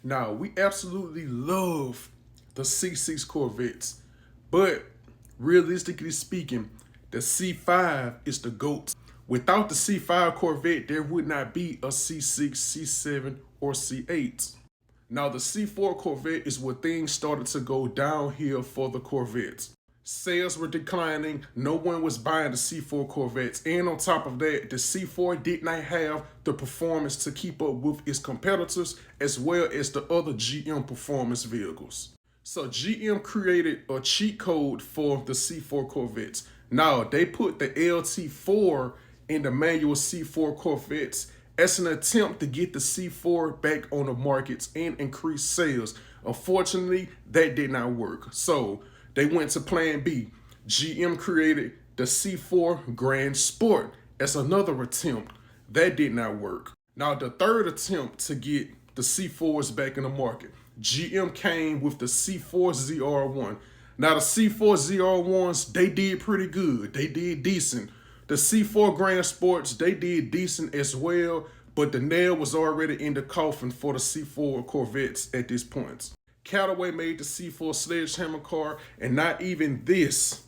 Now, we absolutely love the C6 Corvettes, but realistically speaking, the C5 is the GOAT. Without the C5 Corvette, there would not be a C6, C7, or C8. Now, the C4 Corvette is where things started to go downhill for the Corvettes. Sales were declining, no one was buying the C4 Corvettes, and on top of that, the C4 did not have the performance to keep up with its competitors as well as the other GM performance vehicles. So GM created a cheat code for the C4 Corvettes. Now, they put the LT4 in the manual C4 Corvettes as an attempt to get the C4 back on the markets and increase sales. Unfortunately, that did not work. So they went to plan B. GM created the C4 Grand Sport as another attempt. That did not work. Now, the third attempt to get the C4s back in the market, GM came with the C4 ZR1. Now, the C4 ZR1s, they did pretty good. They did decent. The C4 Grand Sports, they did decent as well, but the nail was already in the coffin for the C4 Corvettes at this point. Callaway made the C4 Sledgehammer car, and not even this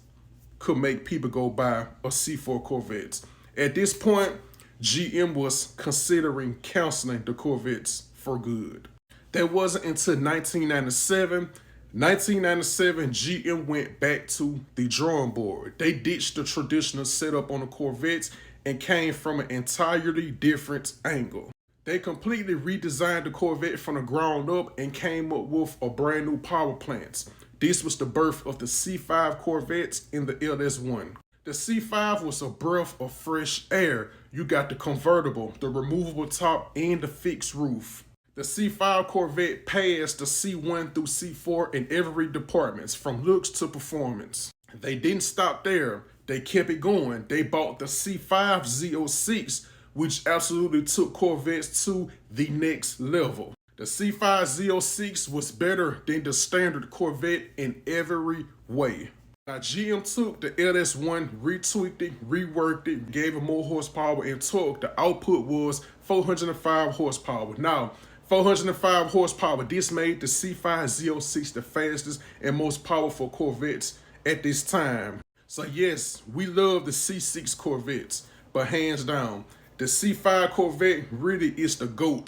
could make people go buy a C4 Corvette. At this point, GM was considering canceling the Corvettes for good. That wasn't until 1997. 1997, GM went back to the drawing board. They ditched the traditional setup on the Corvettes and came from an entirely different angle. They completely redesigned the Corvette from the ground up and came up with a brand new power plant. This was the birth of the C5 Corvettes in the LS1. The C5 was a breath of fresh air. You got the convertible, the removable top, and the fixed roof. The C5 Corvette passed the C1 through C4 in every department, from looks to performance. They didn't stop there. They kept it going. They bought the C5 Z06, which absolutely took Corvettes to the next level. The C5 Z06 was better than the standard Corvette in every way. Now, GM took the LS1, retweaked it, reworked it, gave it more horsepower and torque. The output was 405 horsepower. Now, 405 horsepower, this made the C5 Z06 the fastest and most powerful Corvettes at this time. So yes, we love the C6 Corvettes, but hands down, the C5 Corvette really is the GOAT.